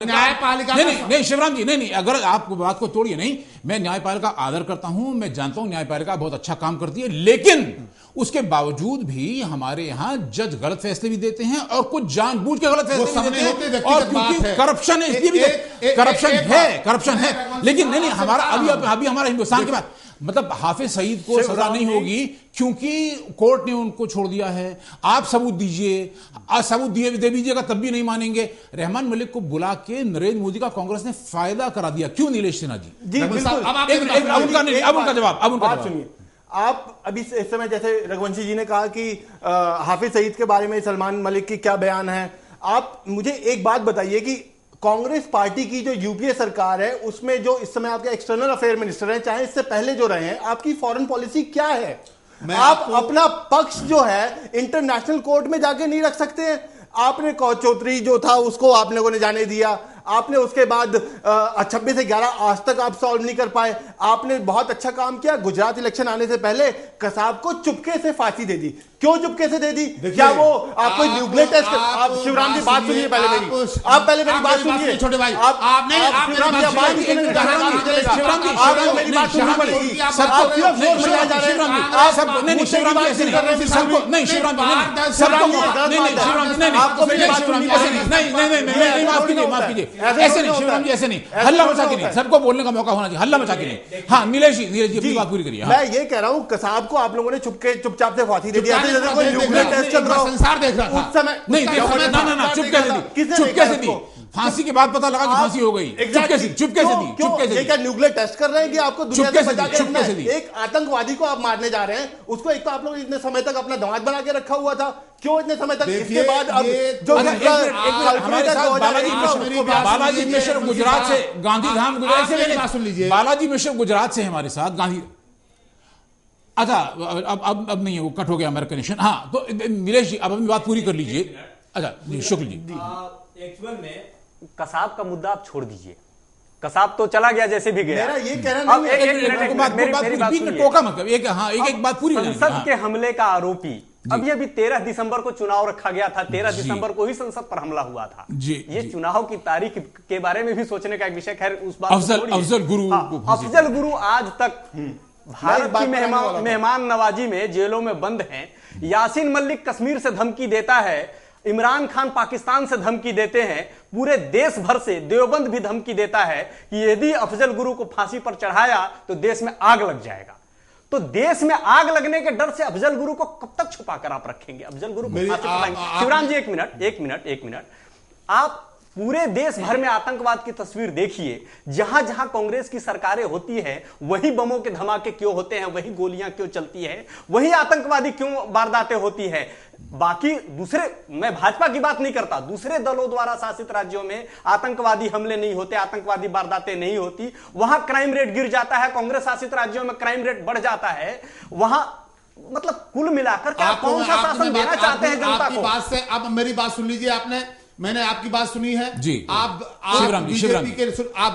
न्यायपालिका नहीं शिवराम जी, नहीं अगर आप बात को तोड़िए नहीं, मैं न्यायपालिका आदर करता हूं, मैं जानता हूं न्यायपालिका बहुत अच्छा काम करती है, लेकिन उसके बावजूद भी हमारे यहां जज गलत फैसले भी देते हैं और कुछ जानबूझ के गलत फैसले भी देते हैं। और क्योंकि करप्शन है, इसलिए भी करप्शन है। लेकिन नहीं हमारा अभी हमारा हिंदुस्तान के बाद मतलब हाफिज सईद को सजा नहीं होगी क्योंकि कोर्ट ने उनको छोड़ दिया है। आप सबूत दीजिए, सबूत दे दीजिएगा तब भी नहीं मानेंगे। रहमान मलिक को बुला के नरेंद्र मोदी का कांग्रेस ने फायदा करा दिया। क्यों नीलेश सिन्हा जी? अब उनका जवाब सुनिए। आप अभी इस समय जैसे रघुवंशी जी ने कहा कि हाफिज सईद के बारे में सलमान मलिक की क्या बयान है, आप मुझे एक बात बताइए कि कांग्रेस पार्टी की जो यूपीए सरकार है उसमें जो इस समय आपके एक्सटर्नल अफेयर मिनिस्टर हैं, चाहे इससे पहले जो रहे हैं, आपकी फॉरेन पॉलिसी क्या है? आप अपना पक्ष जो है इंटरनेशनल कोर्ट में जाके नहीं रख सकते हैं। आपने चौधरी जो था उसको आप लोगों ने जाने दिया, आपने उसके बाद 26 से 11 आज तक आप सॉल्व नहीं कर पाए। आपने बहुत अच्छा काम किया, गुजरात इलेक्शन आने से पहले कसाब को चुपके से फांसी दे दी। क्यों चुपके से दे दी? क्या वो आपको न्यूक्लियर टेस्ट? आप शिवराम जी बात सुनिए पहले मेरी, आप पहले मेरी बात सुनिए। छोटे भाई आपने शिवराम जी बात सुनिए, आपको मेरी बात सुननी पड़ेगी। आप सिर्फ वोट मिला जा रहे हैं, आप सब नहीं शिवराम जी ऐसे नहीं, सबको नहीं शिवराम जी नहीं, सबको नहीं शिवराम जी नहीं, आपको मेरी बात सुननी पड़ेगी। नहीं माफ कीजिए ऐसे नहीं शिवराम जी, ऐसे नहीं, हल्ला मचा के नहीं, सबको बोलने का मौका होना चाहिए, हल्ला मचा के नहीं। हाँ नीलेश जी अपनी बात पूरी करिए। मैं ये कह रहा हूँ कसाब को आप लोगों ने चुपचाप से फांसी दे दिया, जैसे कोई न्यूक्लियर टेस्ट चल रहा हो। संसार देख रहा था उस समय नहीं ना चुपके से दी, फांसी के बाद पता लगा कि फांसी हो गई। चुपके से दी। ये क्या न्यूक्लियर टेस्ट कर रहे हैं कि आपको दुनिया से बचा के रखना है? एक आतंकवादी को आप मारने जा रहे हैं, उसको एक तो आप लोग इतने समय तक अपना दामाद बना के रखा हुआ था, क्यों इतने समय तक? इसके बाद अब जो हमारे साथ बालाजी मिश्र गुजरात से, गांधीधाम गुजरात से, बालाजी मिश्र गुजरात से हमारे साथ गांधी। अच्छा अब नहीं है, वो कट हो गया हमारा कनेक्शन। हाँ तो नीलेश जी अब अपनी बात पूरी कर लीजिए। अच्छा जी शुक्ल जी। एक्चुअल में कसाब का मुद्दा आप छोड़ दीजिए, कसाब तो चला गया जैसे भी गया। मेरा ये कहना नहीं है, एक बात पूरी। संसद के हमले का आरोपी अभी 13 दिसंबर को चुनाव रखा गया था, 13 दिसंबर को ही संसद पर हमला हुआ था। ये चुनाव की तारीख के बारे में भी सोचने का एक विषय। खैर उस बात अफजल गुरु आज तक भारत की मेहमान नवाजी में जेलों में बंद हैं। यासीन मलिक कश्मीर से धमकी देता है, इमरान खान पाकिस्तान से धमकी देते हैं, पूरे देश भर से देवबंद भी धमकी देता है कि यदि अफजल गुरु को फांसी पर चढ़ाया तो देश में आग लग जाएगा। तो देश में आग लगने के डर से अफजल गुरु को कब तक छुपाकर आप रखेंगे? अफजल गुरु को फांसी चढ़ाएंगे? शिवराम जी एक मिनट आप पूरे देश भर में आतंकवाद की तस्वीर देखिए। जहां जहां कांग्रेस की सरकारें होती है वही बमों के धमाके क्यों होते हैं, वही गोलियां क्यों चलती है, वही आतंकवादी क्यों वारदातें होती है। बाकी दूसरे, मैं भाजपा की बात नहीं करता, दूसरे दलों द्वारा शासित राज्यों में आतंकवादी हमले नहीं होते, आतंकवादी वारदातें नहीं होती, वहां क्राइम रेट गिर जाता है। कांग्रेस शासित राज्यों में क्राइम रेट बढ़ जाता है। वहां मतलब कुल मिलाकर क्या कौन सा शासन देना चाहते हैं जनता को? बात से अब मेरी बात सुन लीजिए, मैंने आपकी बात सुनी है जी। आप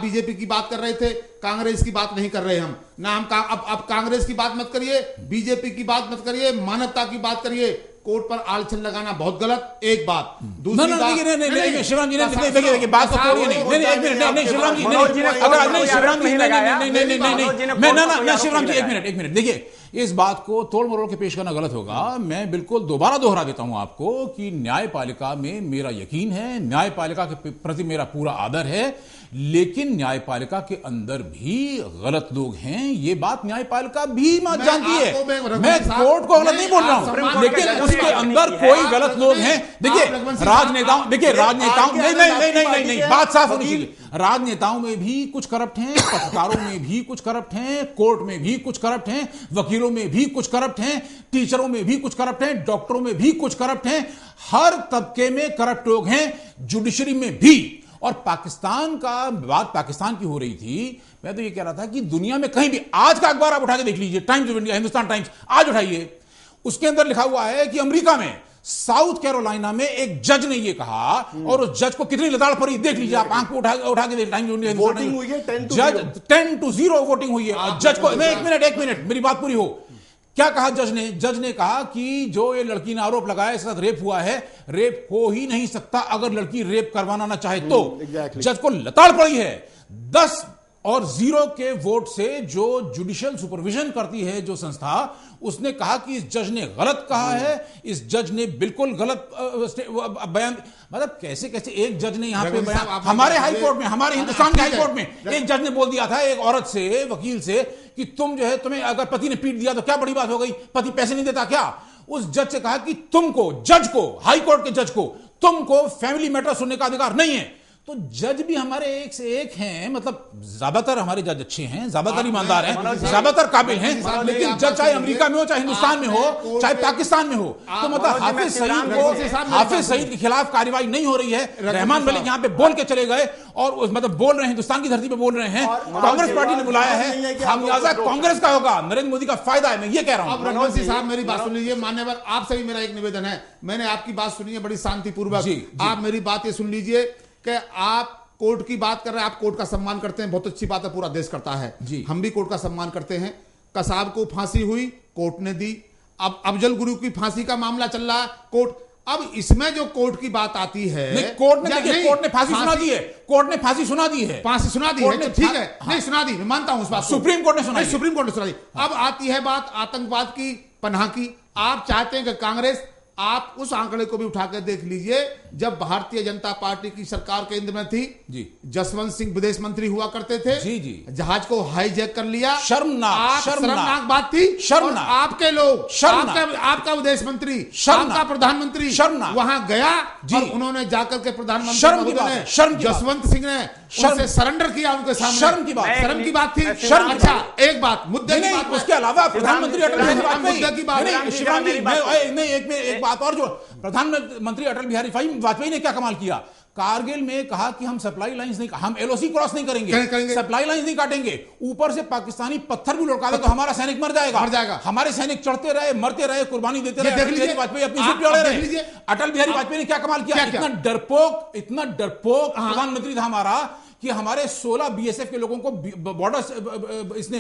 बीजेपी की बात कर रहे थे, कांग्रेस की बात नहीं कर रहे हम ना। अब कांग्रेस की बात मत करिए, बीजेपी की बात मत करिए, मानवता की बात करिए। कोर्ट पर आलचन लगाना बहुत गलत। एक बात, दूसरी नहीं शिवराम जी देखिए बात तो तोड़िए नहीं शिवराम जी नहीं शिवराम जी एक मिनट देखिए, इस बात को तोड़ मरोड़ के पेश करना गलत होगा। मैं बिल्कुल दोबारा दोहरा देता हूं आपको कि न्यायपालिका में मेरा यकीन है, न्यायपालिका के प्रति मेरा पूरा आदर है, लेकिन न्यायपालिका के अंदर भी गलत लोग हैं। ये बात न्यायपालिका भी जानती है। मैं कोर्ट को गलत नहीं बोल रहा हूं, लेकिन उसके अंदर कोई गलत लोग हैं। देखिए राजनेताओं नहीं बात साफ होनी चाहिए। राजनेताओं में भी कुछ करप्ट हैं, पत्रकारों में भी कुछ करप्ट हैं, कोर्ट में भी कुछ करप्ट हैं, वकीलों में भी कुछ करप्ट हैं, टीचरों में भी कुछ करप्ट हैं, डॉक्टरों में भी कुछ करप्ट हैं। हर तबके में करप्ट लोग हैं, जुडिशरी में भी। और पाकिस्तान का बात पाकिस्तान की हो रही थी, मैं तो ये कह रहा था कि दुनिया में कहीं भी आज का अखबार आप उठा के देख लीजिए, times of India, Hindustan times, आज उठाइए, उसके अंदर लिखा हुआ है कि अमेरिका में साउथ कैरोलिना में एक जज ने ये कहा, और उस जज को कितनी लताड़ पड़ी देख लीजिए आप, आंख को उठा के टाइम्स ऑफ इंडिया, जज 10-0 वोटिंग हुई है। जज को एक मिनट मेरी बात पूरी हो, क्या कहा जज ने? जज ने कहा कि जो ये लड़की ने आरोप लगाया इसके साथ रेप हुआ है, रेप हो ही नहीं सकता अगर लड़की रेप करवाना ना चाहे तो। जज को लताड़ पड़ी है। 10 और 0 के वोट से जो जुडिशियल सुपरविजन करती है जो संस्था, उसने कहा कि इस जज ने गलत कहा है, इस जज ने बिल्कुल गलत बयान। मतलब कैसे कैसे एक जज ने यहां पे बयान, हमारे हाई कोर्ट में, हमारे हिंदुस्तान के हाई कोर्ट में एक जज ने बोल दिया था एक औरत से, वकील से, कि तुम जो है, तुम्हें अगर पति ने पीट दिया तो क्या बड़ी बात हो गई, पति पैसे नहीं देता क्या? उस जज से कहा कि तुमको, जज को, हाई कोर्ट के जज को, तुमको फैमिली मैटर सुनने का अधिकार नहीं है। तो जज भी हमारे एक से एक हैं, मतलब ज्यादातर हमारे जज अच्छे हैं, ज्यादातर ईमानदार हैं, ज्यादातर काबिल हैं, लेकिन जज चाहे अमेरिका में हो, चाहे हिंदुस्तान में हो, चाहे पाकिस्तान में हो, तो मतलब हाफिज सईद के खिलाफ कार्रवाई नहीं हो रही है। रहमान मलिक यहां पे बोल के चले गए और मतलब बोल रहे हैं, हिंदुस्तान की धरती पे बोल रहे हैं। कांग्रेस पार्टी ने बुलाया है, खामियाजा कांग्रेस का होगा, नरेंद्र मोदी का फायदा है, मैं ये कह रहा हूं। अब रघुवंशी साहब मेरी बात सुन लीजिए, मान्यवर आपसे भी मेरा एक निवेदन है, मैंने आपकी बात सुनी है बड़ी शांतिपूर्वक, आप मेरी बात ये सुन लीजिए कि आप कोर्ट की बात कर रहे हैं, आप कोर्ट का सम्मान करते हैं, बहुत अच्छी बात है, पूरा देश करता है जी। हम भी कोर्ट का सम्मान करते हैं। कसाब को फांसी हुई, कोर्ट ने दी। अब अफजल गुरु की फांसी का मामला चल रहा है, कोर्ट। अब इसमें जो कोर्ट की बात आती है, कोर्ट ने फांसी सुना दी है, कोर्ट ने फांसी सुना दी है, फांसी सुना दी है, ठीक है, नहीं सुना दी, मैं मानता हूं उस बात, सुप्रीम कोर्ट ने सुनाई, सुप्रीम कोर्ट ने सुना दी। अब आती है बात आतंकवाद की, पनाह की। आप चाहते हैं कि कांग्रेस, आप उस आंकड़े को भी उठाकर देख लीजिए, जब भारतीय जनता पार्टी की सरकार केंद्र में थी जी, जसवंत सिंह विदेश मंत्री हुआ करते थे जी जी, जहाज को हाईजैक कर लिया, शर्मनाक बात थी। शर्मनाक, आपके लोग, आपका विदेश मंत्री, आपका प्रधानमंत्री वहां गया और उन्होंने जाकर के प्रधानमंत्री जसवंत सिंह ने उनसे सरेंडर किया, उनके सामने। शर्म की बात थी। अच्छा, एक बात मुद्दे की बात, उसके अलावा प्रधानमंत्री अटल बिहारी बात और जो प्रधानमंत्री अटल बिहारी वाजपेयी ने क्या कमाल किया, कारगिल में कहा कि हम सप्लाई लाइंस नहीं, हम एलओसी क्रॉस नहीं करेंगे, सप्लाई लाइंस नहीं काटेंगे, ऊपर से पाकिस्तानी पत्थर भी लुढ़का दे तो हमारा सैनिक मर जाएगा। हमारे सैनिक चढ़ते रहे, मरते रहे, कुर्बानी देते रहे। अटल बिहारी वाजपेयी अपनी सीट पे अड़े रहे। अटल बिहारी वाजपेयी ने क्या कमाल किया, इतना डरपोक प्रधानमंत्री था हमारा कि हमारे 16 बीएसएफ के लोगों को बॉर्डर, इसने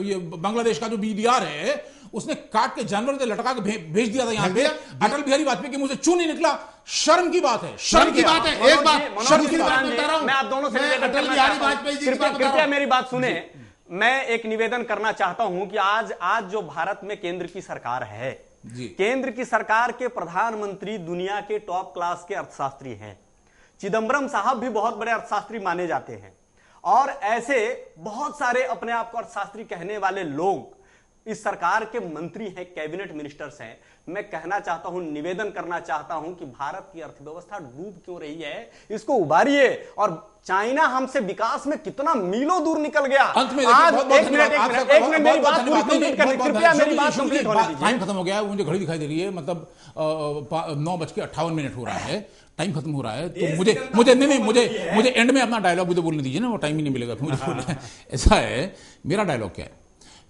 ये बांग्लादेश का जो बीडीआर है उसने काट के जानवर से लटका के भेज दिया था यहाँ पे। अटल बिहारी वाजपेयी के मुंह से चू नहीं निकला। शर्म की बात है, शर्म की बात है। एक बात, शर्म की बात बता रहा हूं मैं, आप दोनों से अटल बिहारी वाजपेयी जी, कृपया मेरी बात सुने। मैं एक निवेदन करना चाहता हूं कि आज जो भारत में केंद्र की सरकार है, केंद्र की सरकार के प्रधानमंत्री दुनिया के टॉप क्लास के अर्थशास्त्री हैं। चिदंबरम साहब भी बहुत बड़े अर्थशास्त्री माने जाते हैं, और ऐसे बहुत सारे अपने आप को अर्थशास्त्री कहने वाले लोग इस सरकार के मंत्री हैं, कैबिनेट मिनिस्टर्स हैं। मैं कहना चाहता हूं, निवेदन करना चाहता हूं कि भारत की अर्थव्यवस्था डूब क्यों रही है, इसको उबारिए। और चाइना हमसे विकास में कितना मीलों दूर निकल गया। अंत में आज एक मिनट मेरी बात पूरी कंप्लीट करनी, कृपया मेरी बात कंप्लीट होने दीजिए। टाइम खत्म हो गया, मुझे घड़ी दिखाई दे रही है, मतलब 9:58 हो रहा है, टाइम खत्म हो रहा है, तो मुझे एंड में अपना डायलॉग भी तो बोलने दीजिए ना, वो टाइम ही नहीं मिलेगा मुझे बोलने। ऐसा है, मेरा डायलॉग क्या है,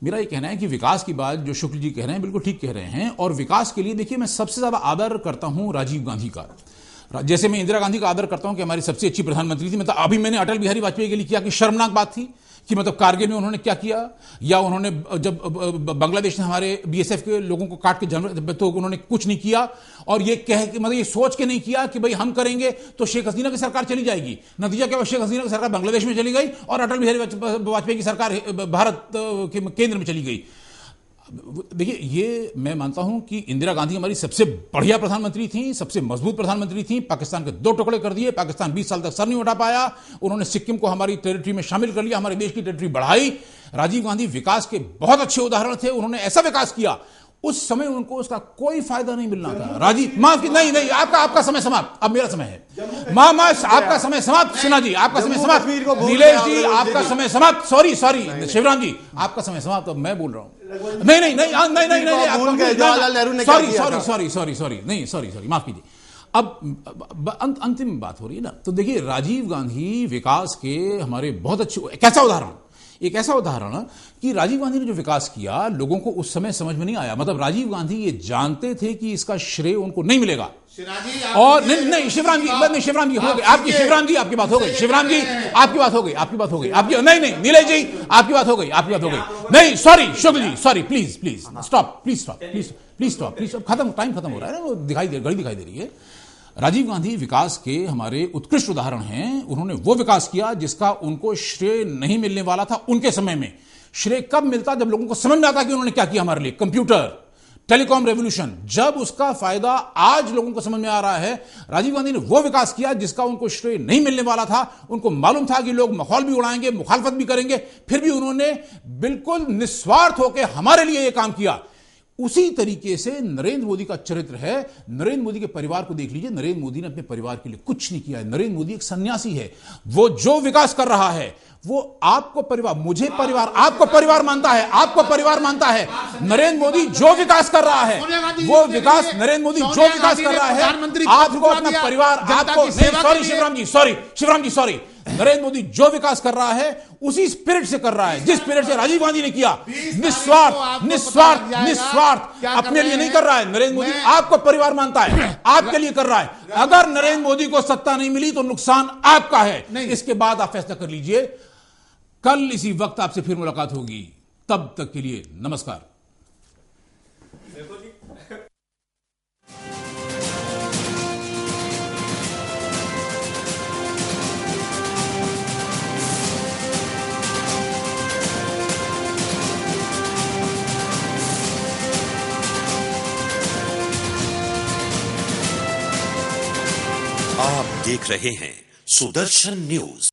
मेरा ये कहना है कि विकास की बात जो शुक्ल जी कह रहे हैं बिल्कुल ठीक कह रहे हैं, और विकास के लिए देखिए मैं सबसे ज्यादा आदर करता हूं राजीव गांधी का, जैसे मैं इंदिरा गांधी का आदर करता हूं कि हमारी सबसे अच्छी प्रधानमंत्री थी। मतलब अभी मैंने अटल बिहारी वाजपेयी के लिए किया कि शर्मनाक बात थी कि मतलब कारगिल में उन्होंने क्या किया, या उन्होंने जब बांग्लादेश ने हमारे बीएसएफ के लोगों को काट के जानवर, तो उन्होंने कुछ नहीं किया, और ये कह के मतलब ये सोच के नहीं किया कि भाई हम करेंगे तो शेख हसीना की सरकार चली जाएगी। नतीजा क्या, शेख हसीना की सरकार बांग्लादेश में चली गई और अटल बिहारी वाजपेयी की सरकार भारत के केंद्र में चली गई। देखिए, ये मैं मानता हूं कि इंदिरा गांधी हमारी सबसे बढ़िया प्रधानमंत्री थी, सबसे मजबूत प्रधानमंत्री थी। पाकिस्तान के 2 टुकड़े कर दिए, पाकिस्तान 20 साल तक सर नहीं उठा पाया। उन्होंने सिक्किम को हमारी टेरिटरी में शामिल कर लिया, हमारे देश की टेरिटरी बढ़ाई। राजीव गांधी विकास के बहुत अच्छे उदाहरण थे, उन्होंने ऐसा विकास किया, उस समय उनको उसका कोई फायदा नहीं मिलना था। राजीव, माफ नहीं, आपका समय समाप्त, अब मेरा समय है। आपका समय समाप्त, सिन्हा जी आपका समय समाप्त, नीलेश जी आपका समय समाप्त, सॉरी शिवराम जी आपका समय समाप्त। अब मैं बोल रहा हूं, नहीं, सॉरी, माफ कीजिए। अब अंतिम बात हो रही है ना, तो देखिए राजीव गांधी विकास के हमारे बहुत अच्छे, कैसा उदाहरण, एक ऐसा उदाहरण कि राजीव गांधी ने जो विकास किया लोगों को उस समय समझ में नहीं आया। मतलब राजीव गांधी ये जानते थे कि इसका श्रेय उनको नहीं मिलेगा। और नहीं शिवराम जी हो गई आपकी, शिवराम जी आपकी बात हो गई, शिवराम जी आपकी बात हो गई, आपकी नहीं नीलेश जी आपकी बात हो गई, नहीं sorry Shukla ji sorry please stop खत्म, टाइम खत्म हो रहा है ना, वो घड़ी दिखाई दे रही है। राजीव गांधी विकास के हमारे उत्कृष्ट उदाहरण हैं। उन्होंने वो विकास किया जिसका उनको श्रेय नहीं मिलने वाला था उनके समय में। श्रेय कब मिलता? जब लोगों को समझ में आता कि उन्होंने क्या किया हमारे लिए, कंप्यूटर, टेलीकॉम रेवोल्यूशन, जब उसका फायदा आज लोगों को समझ में आ रहा है। राजीव गांधी ने वो विकास किया जिसका उनको श्रेय नहीं मिलने वाला था। उनको मालूम था कि लोग माहौल भी उड़ाएंगे, मुखालफत भी करेंगे, फिर भी उन्होंने बिल्कुल निस्वार्थ होकर हमारे लिए यह काम किया। उसी तरीके से नरेंद्र मोदी का चरित्र है। नरेंद्र मोदी के परिवार को देख लीजिए, नरेंद्र मोदी ने अपने परिवार के लिए कुछ नहीं किया है। नरेंद्र मोदी एक सन्यासी है। वो जो विकास कर रहा है वो आपको परिवार, मुझे परिवार, आपको परिवार मानता है। नरेंद्र मोदी जो विकास कर रहा है वो विकास, नरेंद्र मोदी जो विकास कर रहा है आपको अपना परिवार, आपको शिवराम जी सॉरी, नरेंद्र मोदी जो विकास कर रहा है उसी स्पिरिट से कर रहा है जिस स्पिरिट से राजीव गांधी ने किया। निस्वार्थ अपने लिए नहीं कर रहा है। नरेंद्र मोदी आपको परिवार मानता है, आपके लिए कर रहा है। अगर नरेंद्र मोदी को सत्ता नहीं मिली तो नुकसान आपका है। इसके बाद आप फैसला कर लीजिए। कल इसी वक्त आपसे फिर मुलाकात होगी, तब तक के लिए नमस्कार। आप देख रहे हैं सुदर्शन न्यूज।